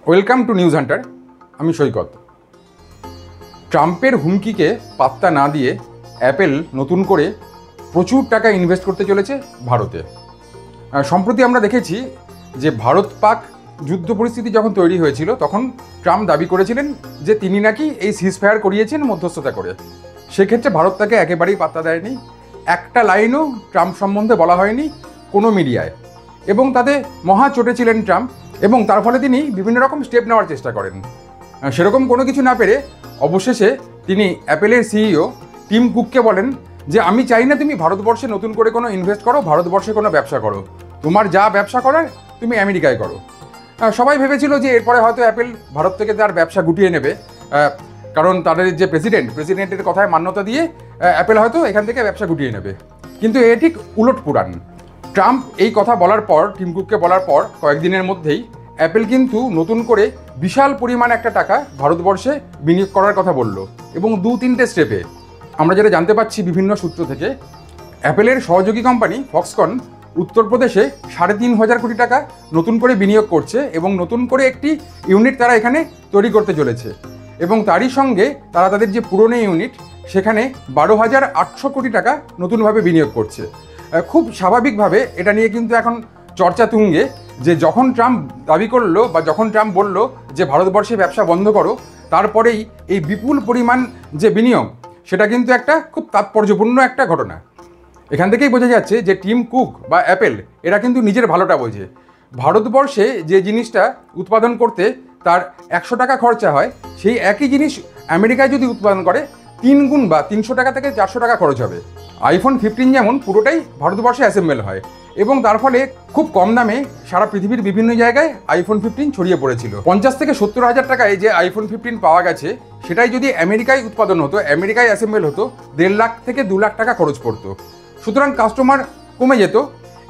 Welcome to news Hunter. আমি সৈকত। ট্রাম্পের হুমকিকে পাত্তা না দিয়ে অ্যাপেল নতুন করে প্রচুর টাকা ইনভেস্ট করতে চলেছে ভারতে। সম্প্রতি আমরা দেখেছি যে ভারত পাক যুদ্ধ পরিস্থিতি যখন তৈরি হয়েছিল তখন ট্রাম্প দাবি করেছিলেন যে তিনি নাকি এই সিজফায়ার করিয়েছেন মধ্যস্থতা করে। সেক্ষেত্রে ভারত তাকে একেবারেই পাত্তা দেয়নি, একটা লাইনও ট্রাম্প সম্বন্ধে বলা হয়নি কোনো মিডিয়ায়, এবং তাতে মহা চটেছিলেন ট্রাম্প, এবং তার ফলে তিনি বিভিন্ন রকম স্টেপ নেওয়ার চেষ্টা করেন। সেরকম কোনো কিছু না পেরে অবশেষে তিনি অ্যাপেলের সিইও টিম কুককে বলেন যে আমি চাই না তুমি ভারতবর্ষে নতুন করে কোনো ইনভেস্ট করো, ভারতবর্ষে কোনো ব্যবসা করো, তোমার যা ব্যবসা করার তুমি আমেরিকায় করো। সবাই ভেবেছিল যে এরপরে হয়তো অ্যাপেল ভারত থেকে তার ব্যবসা গুটিয়ে নেবে, কারণ তাদের যে প্রেসিডেন্টের কথায় মান্যতা দিয়ে অ্যাপেল হয়তো এখান থেকে ব্যবসা গুটিয়ে নেবে। কিন্তু এ ঠিক উলট পুরাণ। ট্রাম্প এই কথা বলার পর, টিম কুককে বলার পর কয়েকদিনের মধ্যেই অ্যাপেল কিন্তু নতুন করে বিশাল পরিমাণ একটা টাকা ভারতবর্ষে বিনিয়োগ করার কথা বলল, এবং 2-3টে স্টেপে। আমরা যেটা জানতে পাচ্ছি বিভিন্ন সূত্র থেকে, অ্যাপেলের সহযোগী কোম্পানি ফক্সকন উত্তরপ্রদেশে 3,500 কোটি টাকা নতুন করে বিনিয়োগ করছে, এবং নতুন করে একটি ইউনিট তারা এখানে তৈরি করতে চলেছে, এবং তারই সঙ্গে তারা তাদের যে পুরনো ইউনিট সেখানে 12,800 কোটি টাকা নতুনভাবে বিনিয়োগ করছে। খুব স্বাভাবিকভাবে এটা নিয়ে কিন্তু এখন চর্চা তুঙ্গে যে যখন ট্রাম্প দাবি করলো বা যখন ট্রাম্প বলল যে ভারতবর্ষে ব্যবসা বন্ধ করো, তারপরেই এই বিপুল পরিমাণ যে বিনিয়োগ সেটা কিন্তু একটা খুব তাৎপর্যপূর্ণ একটা ঘটনা। এখান থেকেই বোঝা যাচ্ছে যে টিম কুক বা অ্যাপেল এরা কিন্তু নিজের ভালোটা বোঝে। ভারতবর্ষে যে জিনিসটা উৎপাদন করতে তার 100 টাকা খরচা হয়, সেই একই জিনিস আমেরিকায় যদি উৎপাদন করে 3 গুণ বা 300 টাকা থেকে 400 টাকা খরচ হবে। আইফোন 15 যেমন পুরোটাই ভারতবর্ষে অ্যাসেম্বল হয়, এবং তার ফলে খুব কম দামে সারা পৃথিবীর বিভিন্ন জায়গায় আইফোন 15 ছড়িয়ে পড়েছিল। 50 থেকে 70 হাজার টাকায় যে আইফোন 15 পাওয়া গেছে, সেটাই যদি আমেরিকায় উৎপাদন হতো, আমেরিকায় অ্যাসেম্বল হতো, 1.5 লাখ থেকে 2 লাখ টাকা খরচ পড়তো। সুতরাং কাস্টমার কমে যেত,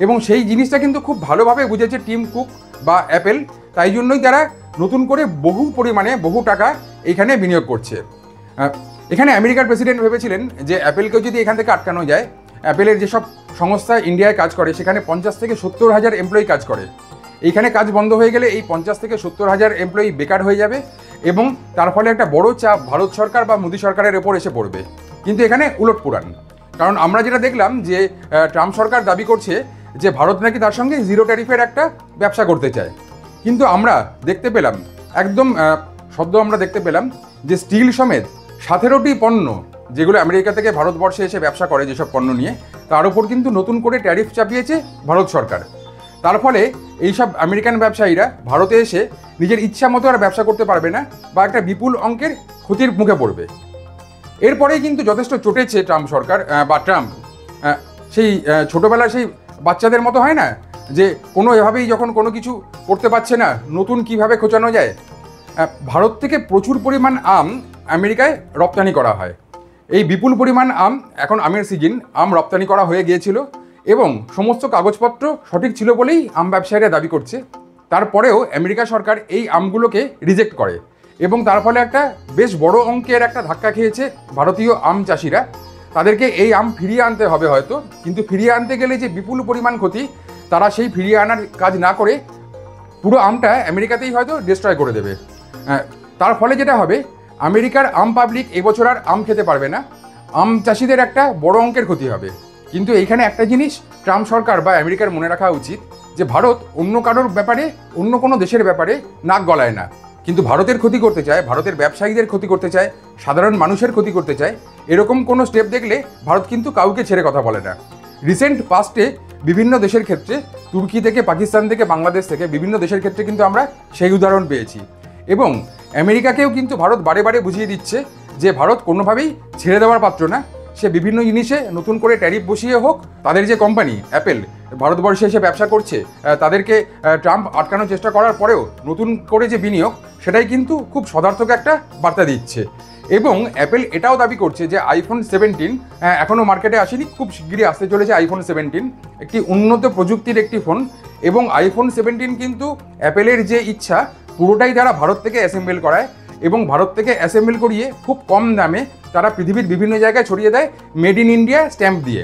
এবং সেই জিনিসটা কিন্তু খুব ভালোভাবে বুঝেছে টিম কুক বা অ্যাপেল। তাই জন্যই তারা নতুন করে বহু পরিমাণে বহু টাকা এইখানে বিনিয়োগ করছে। এখানে আমেরিকার প্রেসিডেন্ট ভেবেছিলেন যে অ্যাপেলকেও যদি এখান থেকে আটকানো যায়, অ্যাপেলের যেসব সংস্থা ইন্ডিয়ায় কাজ করে সেখানে 50 থেকে 70 হাজার এমপ্লয়ি কাজ করে, এইখানে কাজ বন্ধ হয়ে গেলে এই 50 থেকে 70 হাজার এমপ্লয়ি বেকার হয়ে যাবে, এবং তার ফলে একটা বড় চাপ ভারত সরকার বা মোদী সরকারের ওপর এসে পড়বে। কিন্তু এখানে উলট পুরাণ, কারণ আমরা যেটা দেখলাম যে ট্রাম্প সরকার দাবি করছে যে ভারত নাকি তার সঙ্গে জিরো ট্যারিফের একটা ব্যবসা করতে চায়, কিন্তু আমরা দেখতে পেলাম একদম আমরা দেখতে পেলাম যে স্টিল সমেত 17টি পণ্য যেগুলো আমেরিকা থেকে ভারতবর্ষে এসে ব্যবসা করে, যেসব পণ্য নিয়ে, তার উপর কিন্তু নতুন করে ট্যারিফ চাপিয়েছে ভারত সরকার। তার ফলে এইসব আমেরিকান ব্যবসায়ীরা ভারতে এসে নিজের ইচ্ছা মতো আর ব্যবসা করতে পারবে না, বা একটা বিপুল অঙ্কের ক্ষতির মুখে পড়বে। এরপরেই কিন্তু যথেষ্ট চটেছে ট্রাম্প সরকার বা ট্রাম্প। সেই ছোটোবেলার সেই বাচ্চাদের মতো হয় না যে কোনো এভাবেই যখন কোনো কিছু করতে পারছে না, নতুন কিভাবে খোঁচানো যায়। ভারত থেকে প্রচুর পরিমাণ আম আমেরিকায় রপ্তানি করা হয়। এই বিপুল পরিমাণ আম, এখন আমের সিজন, আম রপ্তানি করা হয়ে গিয়েছিল, এবং সমস্ত কাগজপত্র সঠিক ছিল বলেই আম ব্যবসায়ীরা দাবি করছে। তারপরেও আমেরিকা সরকার এই আমগুলোকে রিজেক্ট করে, এবং তার ফলে একটা বেশ বড় অঙ্কের একটা ধাক্কা খেয়েছে ভারতীয় আম চাষিরা। তাদেরকে এই আম ফিরিয়ে আনতে হবে হয়তো, কিন্তু ফিরিয়ে আনতে গেলে যে বিপুল পরিমাণ ক্ষতি, তারা সেই ফিরিয়ে আনার কাজ না করে পুরো আমটা আমেরিকাতেই হয়তো ডিস্ট্রয় করে দেবে। তার ফলে যেটা হবে, আমেরিকার আম পাবলিক এবছর আর আম খেতে পারবে না, আম চাষিদের একটা বড় অঙ্কের ক্ষতি হবে। কিন্তু এইখানে একটা জিনিস ট্রাম্প সরকার বা আমেরিকার মনে রাখা উচিত, যে ভারত অন্য কারোর ব্যাপারে, অন্য কোনো দেশের ব্যাপারে নাক গলায় না, কিন্তু ভারতের ক্ষতি করতে চায়, ভারতের ব্যবসায়ীদের ক্ষতি করতে চায়, সাধারণ মানুষের ক্ষতি করতে চায়। এরকম কোনো স্টেপ দেখলে ভারত কিন্তু কাউকে ছেড়ে কথা বলে না। রিসেন্ট পাস্টে বিভিন্ন দেশের ক্ষেত্রে, তুর্কি থেকে, পাকিস্তান থেকে, বাংলাদেশ থেকে বিভিন্ন দেশের ক্ষেত্রে কিন্তু আমরা সেই উদাহরণ পেয়েছি, এবং আমেরিকাকেও কিন্তু ভারত বারে বারে বুঝিয়ে দিচ্ছে যে ভারত কোনোভাবেই ছেড়ে দেওয়ার পাত্র না। সে বিভিন্ন জিনিসে নতুন করে ট্যারিফ বসিয়ে হোক, তাদের যে কোম্পানি অ্যাপেল ভারতবর্ষে এসে ব্যবসা করছে, তাদেরকে ট্রাম্প আটকানোর চেষ্টা করার পরেও নতুন করে যে বিনিয়োগ, সেটাই কিন্তু খুব সদার্থক একটা বার্তা দিচ্ছে। এবং অ্যাপেল এটাও দাবি করছে যে আইফোন 17 এখনও মার্কেটে আসেনি, খুব শিগগিরই আসতে চলেছে আইফোন 17, একটি উন্নত প্রযুক্তির একটি ফোন। এবং আইফোন 17 কিন্তু অ্যাপেলের যে ইচ্ছা পুরোটাই তারা ভারত থেকে অ্যাসেম্বল করায়, এবং ভারত থেকে অ্যাসেম্বল করিয়ে খুব কম দামে তারা পৃথিবীর বিভিন্ন জায়গায় ছড়িয়ে দেয় মেড ইন ইন্ডিয়া স্ট্যাম্প দিয়ে।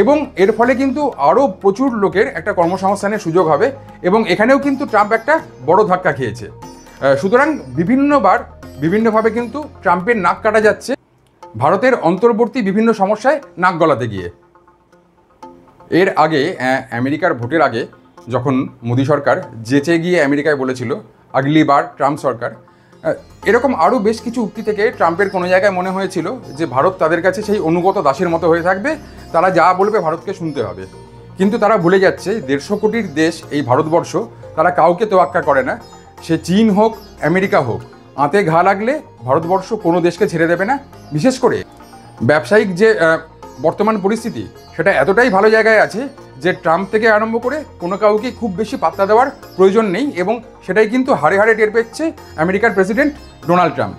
এবং এর ফলে কিন্তু আরও প্রচুর লোকের একটা কর্মসংস্থানের সুযোগ হবে, এবং এখানেও কিন্তু ট্রাম্প একটা বড় ধাক্কা খেয়েছে। সুতরাং বিভিন্নভাবে কিন্তু ট্রাম্পের নাক কাটা যাচ্ছে ভারতের অন্তর্বর্তী বিভিন্ন সমস্যায় নাক গলাতে গিয়ে। এর আগে আমেরিকার ভোটের আগে যখন মোদী সরকার যেচে গিয়ে আমেরিকায় বলেছিল আগলি বার ট্রাম্প সরকার, এরকম আরও বেশ কিছু উক্তি থেকে ট্রাম্পের কোনো জায়গায় মনে হয়েছিল যে ভারত তাদের কাছে সেই অনুগত দাসের মতো হয়ে থাকবে, তারা যা বলবে ভারতকে শুনতে হবে। কিন্তু তারা ভুলে যাচ্ছে 150 কোটির দেশ এই ভারতবর্ষ, তারা কাউকে তোয়াক্কা করে না। সে চীন হোক আমেরিকা হোক, আঁতে ঘা লাগলে ভারতবর্ষ কোনো দেশকে ছেড়ে দেবে না। বিশেষ করে ব্যবসায়িক যে বর্তমান পরিস্থিতি, সেটা এতটাই ভালো জায়গায় আছে যে ট্রাম্প থেকে আরম্ভ করে কোনো কাউকে খুব বেশি পাত্তা দেওয়ার প্রয়োজন নেই, এবং সেটাই কিন্তু হাড়ে হাড়ে টের পেচ্ছে আমেরিকার প্রেসিডেন্ট ডোনাল্ড ট্রাম্প।